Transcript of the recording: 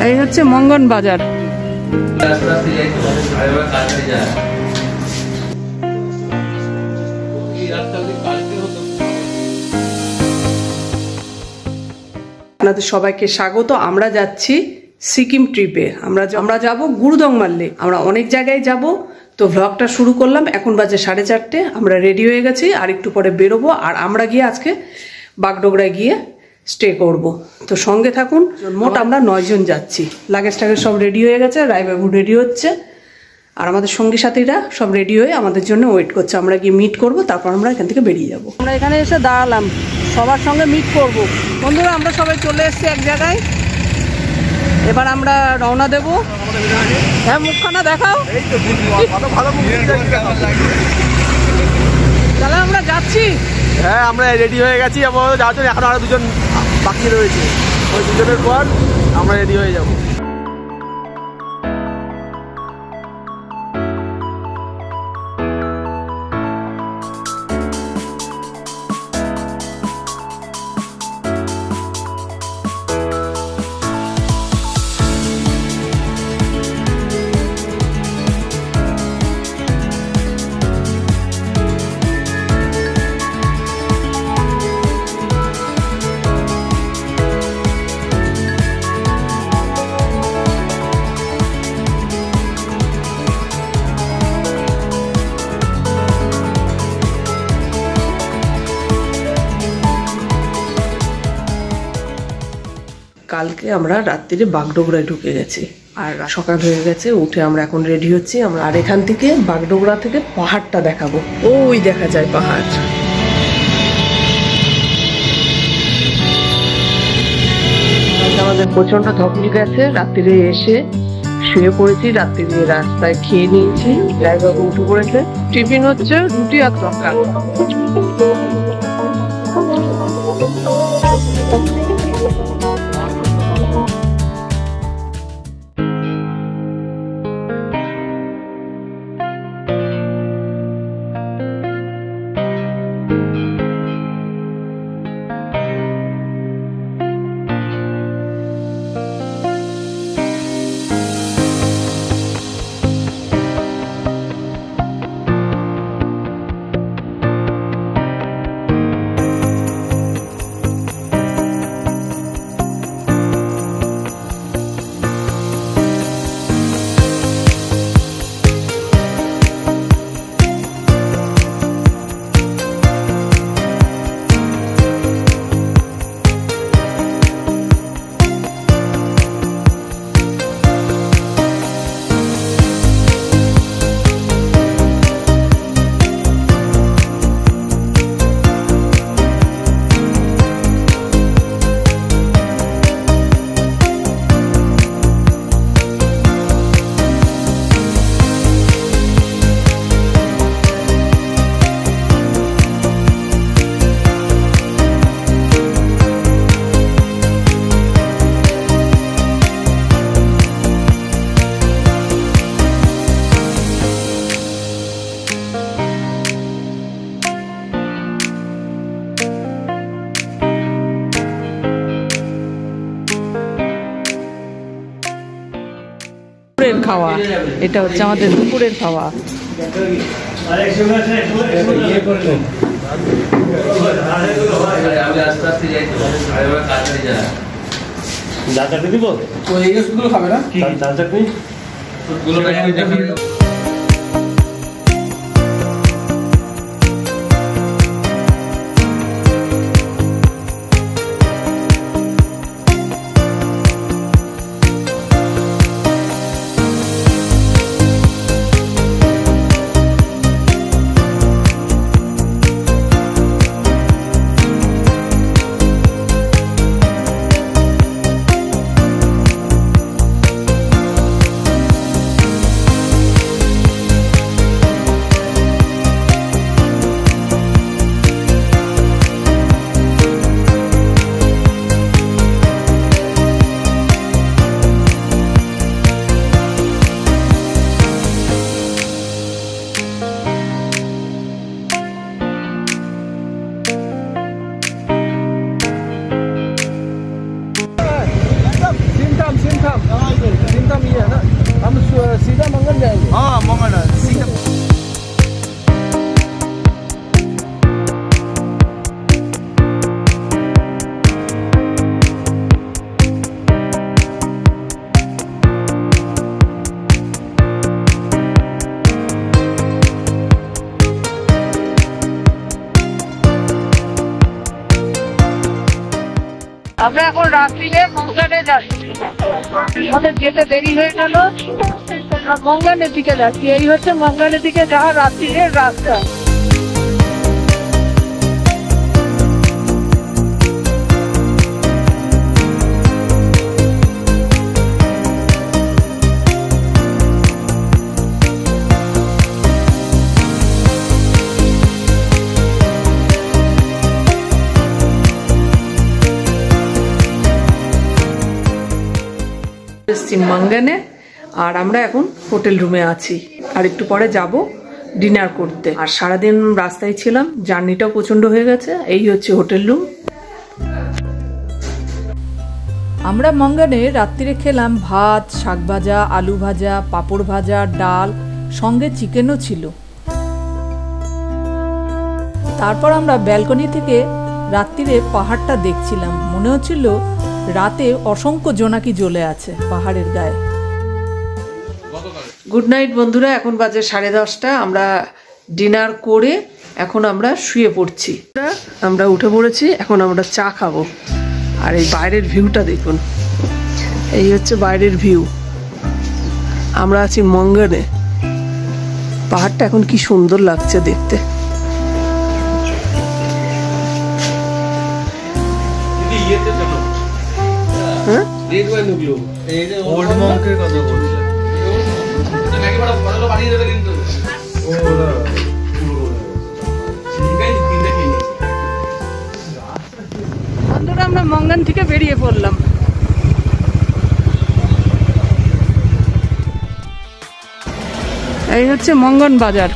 এই হচ্ছে মঙ্গন বাজার। আপনাদের সবাইকে স্বাগত। আমরা যাচ্ছি সিকিম ট্রিপে। আমরা যাব গুরুদং মাল্লে। আমরা অনেক জায়গায় যাব, তো ভ্লগটা শুরু করলাম। এখন বাজে 4:30। আমরা রেডি হয়ে গেছি, আর একটু পরে বেরোবো। আর আমরা গিয়ে আজকে বাগডোগরায় গিয়ে স্টে করব। তো সঙ্গে থাকুন। মোট আমরা 9 জন যাচ্ছি। লাগেজ টাগেজ সব রেডি হয়ে গেছে, রায়বাবু রেডি হচ্ছে, আর আমাদের সঙ্গী সাথীরা সব রেডি হয়ে আমাদের জন্য ওয়েট করছে। আমরা গিয়ে মিট করব, তারপর আমরা এখান থেকে বেরিয়ে যাব। আমরা এখানে এসে দাঁড়ালাম, সবার সঙ্গে মিট করব। বন্ধুরা, আমরা সবাই চলে এসেছি এক জায়গায়। এবার আমরা রওনা দেব। হ্যাঁ, মুখখানা দেখাও। তাহলে আমরা যাচ্ছি। হ্যাঁ, আমরা রেডি হয়ে গেছি। যাওয়ার জন্য এখন আরো 2 জন বাকি রয়েছে। ওই 2 জনের পর আমরা রেডি হয়ে যাব। কালকে আমরা রাত্রিরে বাগডোগরায় ঢুকে গেছি, আর সকাল হয়ে গেছে। উঠে আমরা এখন রেডি হচ্ছি। আর এখান থেকে বাগডোগরা থেকে পাহাড়টা দেখাবো। ওই দেখা যায় পাহাড়। আমাদের প্রচন্ড ধকল গেছে। রাত্রিরে এসে শুয়ে পড়েছি। রাত্রিরে রাস্তায় খেয়ে নিয়েছি। ড্রাইভার উঠে পড়েছে। টিফিন হচ্ছে রুটি আর তরকারি। খাওয়া, এটা হচ্ছে আমাদের দুপুরের খাওয়া। খাবে না सीधा मंगल जाएंगे। हाँ मंगल सीधा। আমরা এখন রাত্রিরে মঙ্গলে যাচ্ছি, আমাদের যেতে দেরি হয়ে গেল, আমরা মঙ্গলের দিকে যাচ্ছি। এই হচ্ছে মঙ্গলের দিকে যাওয়ার রাত্রিরের রাস্তা। মঙ্গনে আর আমরা এখন হোটেল রুমে আছি, আর একটু পরে যাব ডিনার করতে। আর সারাদিন রাস্তায় ছিলাম, জার্নিটাও প্রচন্ড হয়ে গেছে। এই হচ্ছে হোটেল রুম। আমরা মঙ্গনে রাত্রিরে খেলাম ভাত, শাক ভাজা, আলু ভাজা, পাঁপড় ভাজা, ডাল, সঙ্গে চিকেনও ছিল। তারপর আমরা ব্যালকনি থেকে রাত্রিরে পাহাড়টা দেখছিলাম। মনে হচ্ছিল রাতে অসংখ্য জোনাকি জ্বলে আছে পাহাড়ের গায়ে। গুড নাইট বন্ধুরা, এখন বাজে 10:30। আমরা ডিনার করে এখন আমরা শুয়ে পড়ছি। আমরা উঠে পড়েছি, এখন আমরা চা খাবো। আর এই বাইরের ভিউটা দেখুন, এই হচ্ছে বাইরের ভিউ। আমরা আছি মঙ্গনে। পাহাড়টা এখন কি সুন্দর লাগছে দেখতে। ওল্ড মঙ্কের কথা বলছে। বন্ধুরা, আমরা মঙ্গন থেকে বেরিয়ে পড়লাম। এই হচ্ছে মঙ্গন বাজার।